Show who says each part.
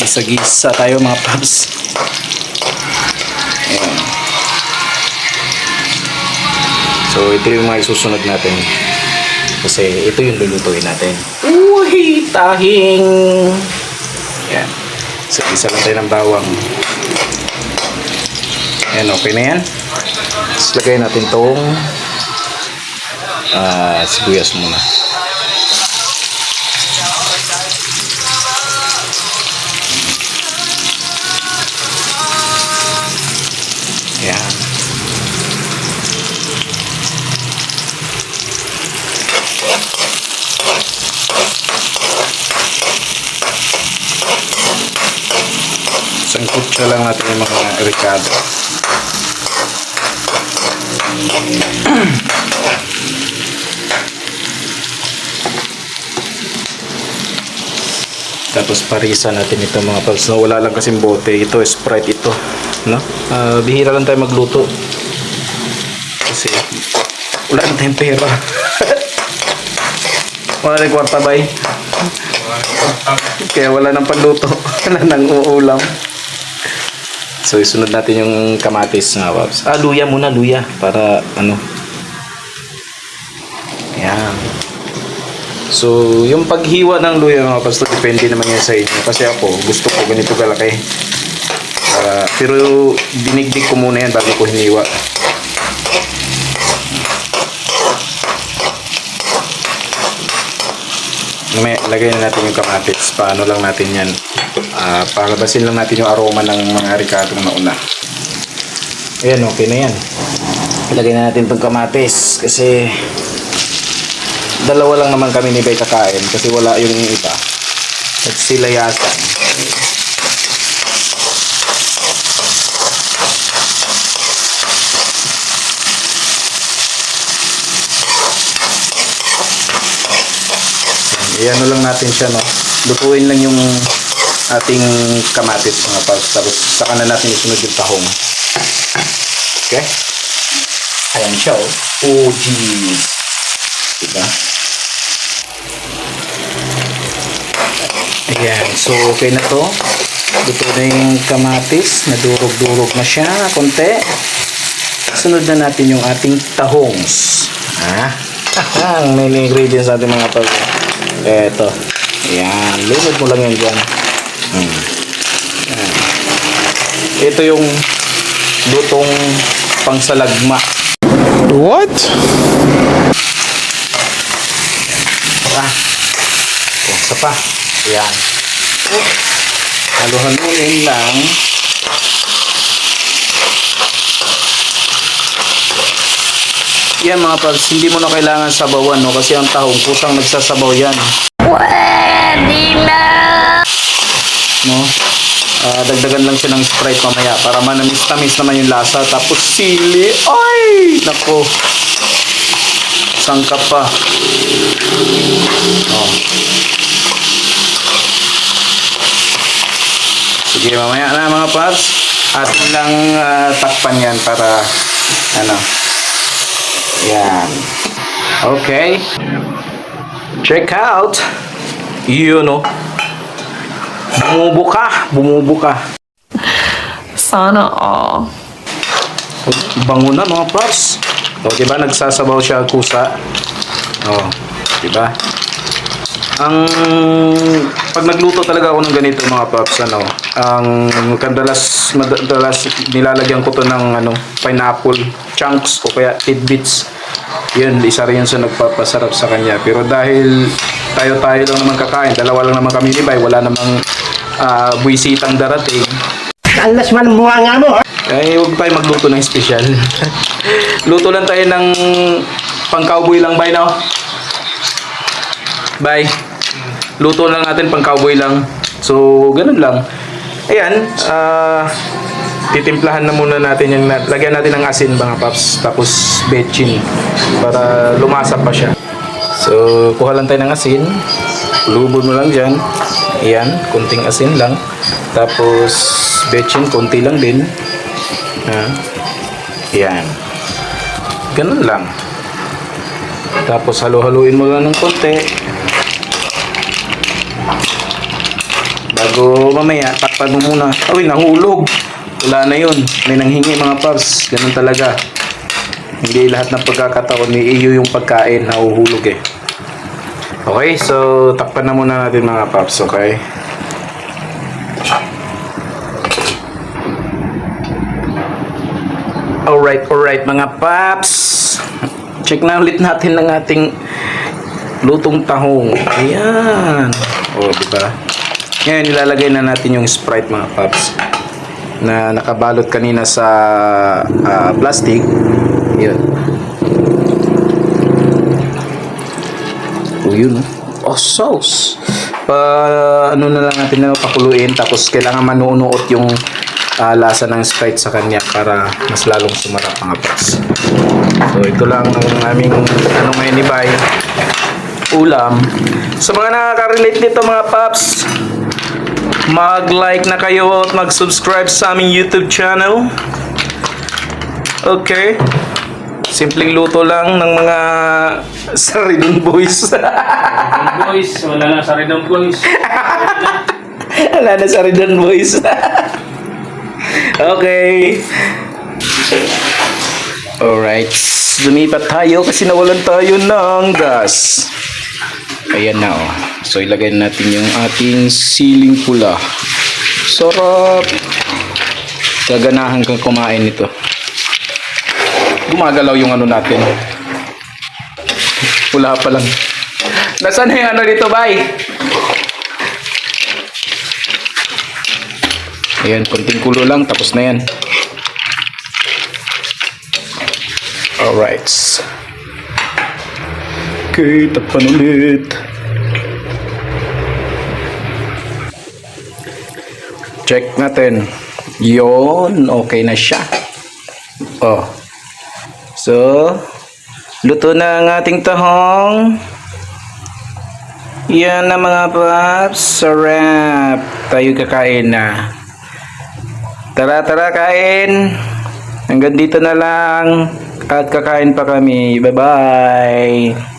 Speaker 1: Gisa tayo mga paps. Ayan. So ito yung mga isusunod natin. Kasi ito yung lulutuin natin. Uy, tahing! Ayan. So isa lang tayo ng bawang. Ayan, okay na yan. Tapos lagay natin tong sibuyas muna. Ayan. Sangkot siya lang natin yung mga ricado. Tapos parisa natin ito mga paps. No, wala lang kasing bote. Ito Sprite ito, no? Bihira lang tayo magluto. Kasi wala na tayong pera. Wala na kwarta bay. Kaya wala nang panluto. Wala nang uulam. So isunod natin yung kamatis mga paps. Luya muna, luya. Para ano. Ayan. So, yung paghiwa ng luya mga paps, depende naman yan sa inyo. Kasi ako, gusto ko ganito kalaki. Pero dinigdig ko muna yan bago ko hiniwa. Lagay na natin yung kamatis. Paano lang natin yan. Palabasin lang natin yung aroma ng mga ricadong nauna. Ayan, okay na yan. Lagay na natin itong kamatis. Kasi dalawa lang naman kami ni Bay kakain kasi wala yung iba. At sila yata. Iyan lang natin siya, no. Lutuin lang yung ating kamatis mga paps. Tapos saka na natin isunod yung tahong. Okay? Ayan siya, oh. Oh, geez. Diba? Ayan, so okay na to. Luto na yung kamatis, nadurog-durog na siya konti. Sunod na natin yung ating tahongs. Ang main ingredients natin mga pag. Eto. Ayan, lunod mo lang yan dyan. Ayan. Ito yung lutong pangsalagma.
Speaker 2: What?
Speaker 1: Isa pa. Ayan. Haluhaluin lang. Yan mga pags, hindi mo na kailangan sabawan, no? Kasi ang tahong kusang nagsasabaw yan. Pwede na! No? Dagdagan lang siya ng Sprite mamaya para manamis-tamis naman yung lasa. Tapos sili. Ay! Nako. Sangkap pa. Oh. Sige, mamaya na mga paps. Atin lang takpan yan para ano. Yan. Okay. Check out. Yun, no. Bumubuka.
Speaker 3: Sana all.
Speaker 1: Bango na mga paps. O, diba nagsasabaw siya kusa? O, diba? Pag nagluto talaga ako ng ganito mga paps, ang madalas nilalagyan ko to ng pineapple chunks o kaya tidbits. Yun, isa rin yun sa nagpapasarap sa kanya. Pero dahil tayo lang naman kakain, dalawa lang naman kami ni Bay, wala namang buwisitang darating.
Speaker 2: Alas man mukha nga mo.
Speaker 1: Ay, huwag tayo magluto ng special. Luto lang tayo ng pang-cowboy lang, Bay, no? Bay. Luto lang natin pang-cowboy lang. So, ganun lang. Ayan, titimplahan na muna natin yung lagyan natin ng asin mga paps, tapos bechin para lumasa pa siya. So kuha lang tayo ng asin, lubod mo lang dyan. Ayan, kunting asin lang, tapos bechin konti lang din. Ayan, ganun lang. Tapos halo-haluin mo lang ng konti bago Bago mamaya, takpan mo muna. Uy, nahulog. Wala na yun. May nanghingi mga paps. Ganun talaga. Hindi lahat ng pagkakataon ni iyo yung pagkain. Nahuhulog eh. Okay, so takpan na muna natin mga paps, okay? Alright mga paps. Check na ulit natin ng ating lutong tahong. Ayan. O, diba? Ngayon, ilalagay na natin yung Sprite mga paps na nakabalot kanina sa plastic. Yun. O, yun. Oh, sauce. Ano na lang natin na pakuluin. Tapos, kailangan manunuot yung lasa ng Sprite sa kanya para mas lalong sumarap mga paps. So, ito lang ang aming ngayon ni Bay. Ulam. Sa mga nakaka-relate nito mga paps, mag-like na kayo at mag-subscribe sa aming YouTube channel. Okay. Simpleng luto lang ng mga Saridon Boys.
Speaker 4: Boys, wala na sa Redon Boys.
Speaker 1: Wala na Saridon Boys. Okay. Alright. Lumipat tayo kasi nawalan tayo ng gas. Ayan na oh. So ilagay natin yung ating siling pula. Sarap. Gaganahan kang kumain nito. Gumagalaw yung ano natin. Pula pa lang. Nasaan na yung ano dito, bay? Ayan, konting kulo lang. Tapos na yan. Alright. Okay, takpan ulit. Check natin. Yon, okay na siya. Oh. So, luto na ang ating tahong. Yan na mga paps. Sarap. Tayo kakain na. Tara, kain. Hanggang dito na lang. At kakain pa kami. Bye-bye.